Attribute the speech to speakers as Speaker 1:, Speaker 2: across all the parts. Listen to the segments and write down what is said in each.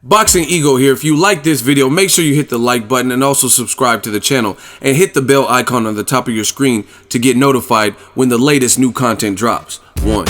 Speaker 1: Boxingego here. If you like this video, make sure you hit the like button and also subscribe to the channel and hit the bell icon on the top of your screen to get notified when the latest new content drops. 1.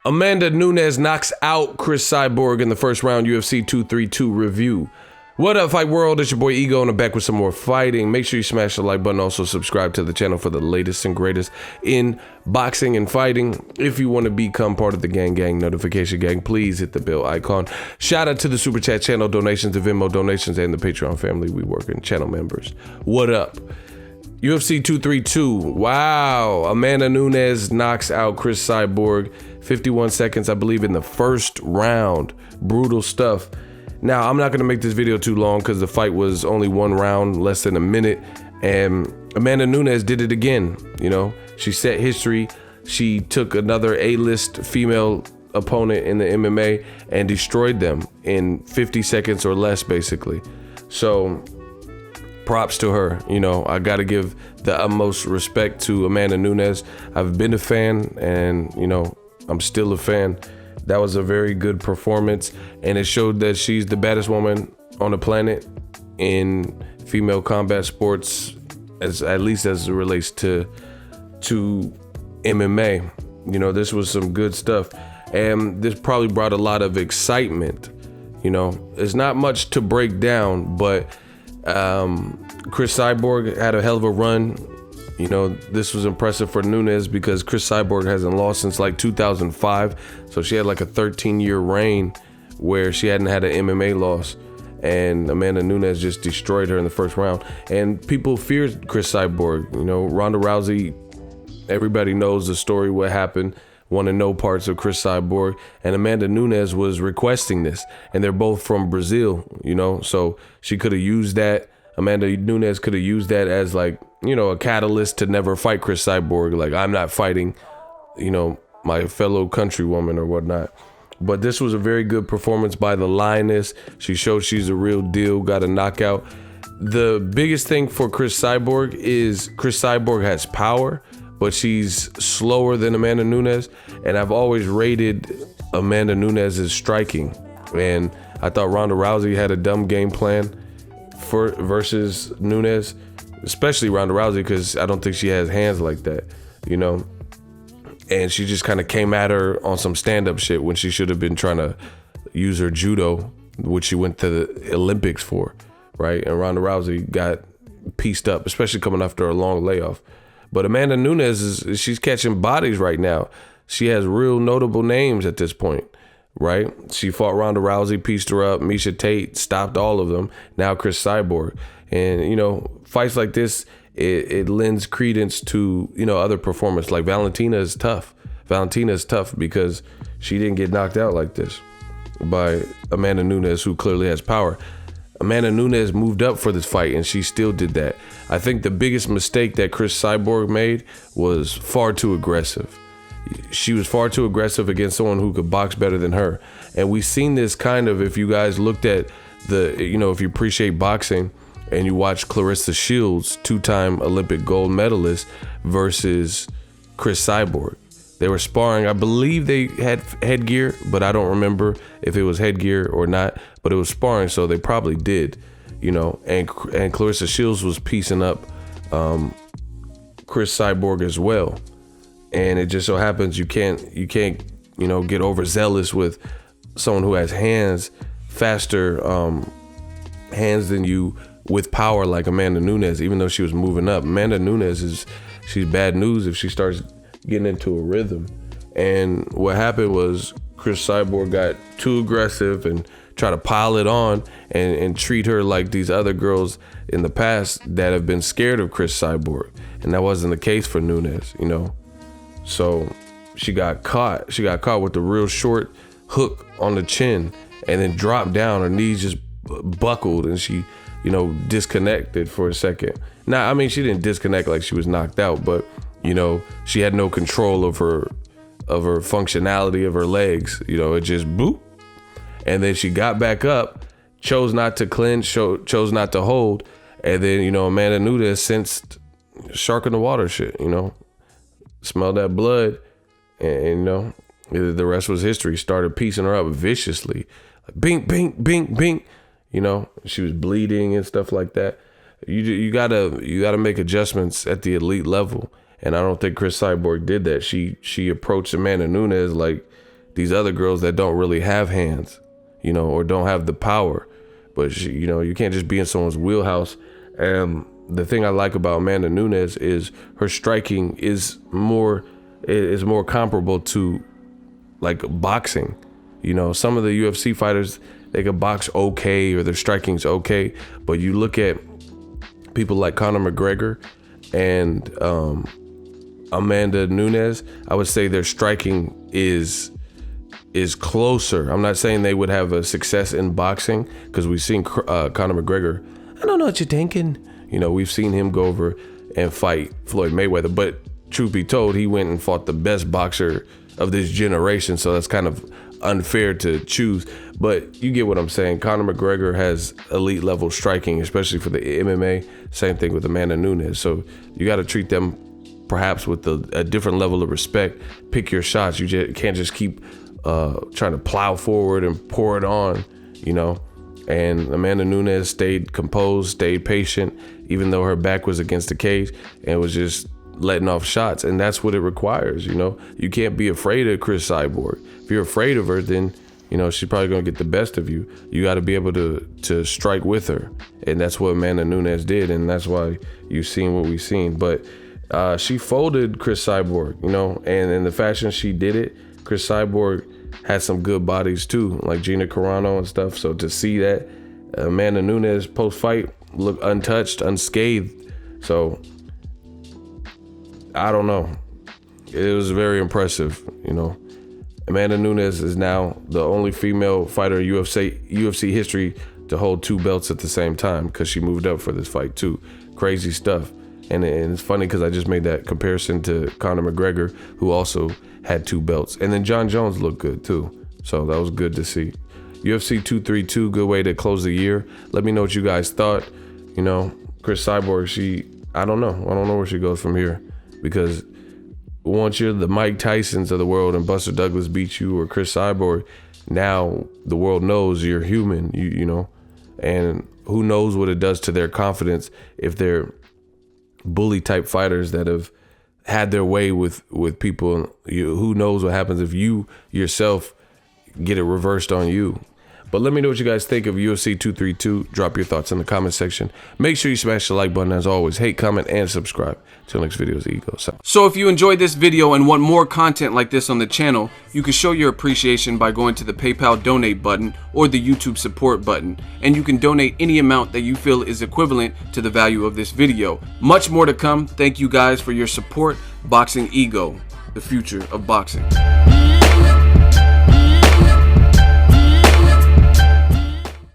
Speaker 1: Amanda Nunes knocks out Cris Cyborg in the first round UFC 232 review. What up, fight world? It's your boy Ego, and I'm back with some more fighting. Make sure you smash the like button. Also subscribe to the channel for the latest and greatest in boxing and fighting. If you want to become part of the gang notification gang, please hit the bell icon. Shout out to the super chat channel donations, the Venmo donations, and the Patreon family. We work in channel members. What up? UFC 232. Wow. Amanda Nunes knocks out Cris Cyborg. 51 seconds, I believe, in the first round. Brutal stuff. Now, I'm not going to make this video too long because the fight was only one round, less than a minute. And Amanda Nunes did it again. You know, she set history. She took another A-list female opponent in the MMA and destroyed them in 50 seconds or less, basically. So props to her. You know, I got to give the utmost respect to Amanda Nunes. I've been a fan and, you know, I'm still a fan. That was a very good performance, and it showed that she's the baddest woman on the planet in female combat sports, at least as it relates to MMA. You know, this was some good stuff, and this probably brought a lot of excitement. You know, it's not much to break down, but Cris Cyborg had a hell of a run. You know, this was impressive for Nunez because Cris Cyborg hasn't lost since like 2005. So she had like a 13-year reign where she hadn't had an MMA loss. And Amanda Nunes just destroyed her in the first round. And people feared Cris Cyborg. You know, Ronda Rousey, everybody knows the story, what happened. Wanted no parts of Cris Cyborg. And Amanda Nunes was requesting this. And they're both from Brazil, you know. So she could have used that. Amanda Nunes could have used that as like, you know, a catalyst to never fight Cris Cyborg. Like, I'm not fighting, you know, my fellow countrywoman or whatnot. But this was a very good performance by the Lioness. She showed she's a real deal, got a knockout. The biggest thing for Cris Cyborg is Cris Cyborg has power, but she's slower than Amanda Nunes. And I've always rated Amanda Nunes' striking. And I thought Ronda Rousey had a dumb game plan versus Nunez, especially Ronda Rousey, because I don't think she has hands like that, you know. And she just kind of came at her on some stand-up shit when she should have been trying to use her judo, which she went to the Olympics for, right? And Ronda Rousey got pieced up, especially coming after a long layoff. But Amanda Nunes she's catching bodies right now. She has real notable names at this point. Right? She fought Ronda Rousey, pieced her up. Miesha Tate stopped all of them. Now Cris Cyborg. And, you know, fights like this, it lends credence to, you know, other performers. Like Valentina is tough. Valentina is tough because she didn't get knocked out like this by Amanda Nunes, who clearly has power. Amanda Nunes moved up for this fight, and she still did that. I think the biggest mistake that Cris Cyborg made was far too aggressive. She was far too aggressive against someone who could box better than her. And we've seen this kind of, if you guys looked at the, you know, if you appreciate boxing and you watch Clarissa Shields, 2-time Olympic gold medalist, versus Cris Cyborg. They were sparring. I believe they had headgear, but I don't remember if it was headgear or not, but it was sparring, so they probably did, you know. And Clarissa Shields was piecing up Cris Cyborg as well. And it just so happens you can't, you know, get overzealous with someone who has faster hands than you with power like Amanda Nunes, even though she was moving up. Amanda Nunes she's bad news if she starts getting into a rhythm. And what happened was Cris Cyborg got too aggressive and tried to pile it on and treat her like these other girls in the past that have been scared of Cris Cyborg. And that wasn't the case for Nunez, you know. So she got caught. She got caught with the real short hook on the chin and then dropped down. Her knees just buckled and she, you know, disconnected for a second. Now, I mean, she didn't disconnect like she was knocked out, but, you know, she had no control of her functionality of her legs. You know, it just boop. And then she got back up, chose not to clinch, chose not to hold. And then, you know, Amanda Nunes sensed shark in the water shit, you know. Smelled that blood and, you know, the rest was history. Started piecing her up viciously, like bink, bink, bink, bink. You know, she was bleeding and stuff like that. You gotta make adjustments at the elite level, and I don't think Cris Cyborg did that. She approached Amanda Nunes like these other girls that don't really have hands, you know, or don't have the power. But she, you know, you can't just be in someone's wheelhouse. And the thing I like about Amanda Nunes is her striking is more comparable to like boxing. You know, some of the UFC fighters, they could box okay or their striking's okay, but you look at people like Conor McGregor and Amanda Nunes, I would say their striking is closer. I'm not saying they would have a success in boxing, because we've seen Conor McGregor, I don't know what you're thinking. You know, we've seen him go over and fight Floyd Mayweather, but truth be told, he went and fought the best boxer of this generation, so that's kind of unfair to choose. But you get what I'm saying. Conor McGregor has elite level striking, especially for the MMA. Same thing with Amanda Nunes. So you got to treat them perhaps with a different level of respect. Pick your shots. You can't just keep trying to plow forward and pour it on, you know. And Amanda Nunes stayed composed, stayed patient, even though her back was against the cage, and was just letting off shots. And that's what it requires, you know. You can't be afraid of Cris Cyborg. If you're afraid of her, then, you know, she's probably gonna get the best of you. You got to be able to strike with her, and that's what Amanda Nunes did, and that's why you've seen what we've seen. But she folded Cris Cyborg, you know, and in the fashion she did it, Cris Cyborg had some good bodies too, like Gina Carano and stuff. So to see that, Amanda Nunes post-fight look untouched, unscathed. So I don't know. It was very impressive, you know. Amanda Nunes is now the only female fighter in UFC history to hold 2 belts at the same time, because she moved up for this fight too. Crazy stuff. And it's funny because I just made that comparison to Conor McGregor, who also had 2 belts. And then John Jones looked good too. So that was good to see. UFC 232, good way to close the year. Let me know what you guys thought. You know, Cris Cyborg, I don't know where she goes from here, because once you're the Mike Tysons of the world and Buster Douglas beats you, or Cris Cyborg, now the world knows you're human, you know, and who knows what it does to their confidence if they're bully type fighters that have had their way with people. Who knows what happens if you yourself get it reversed on you. But let me know what you guys think of UFC 232. Drop your thoughts in the comment section. Make sure you smash the like button as always. Hate, comment, and subscribe. Till next video is Ego.
Speaker 2: So if you enjoyed this video and want more content like this on the channel, you can show your appreciation by going to the PayPal donate button or the YouTube support button. And you can donate any amount that you feel is equivalent to the value of this video. Much more to come. Thank you guys for your support. Boxingego, the future of boxing.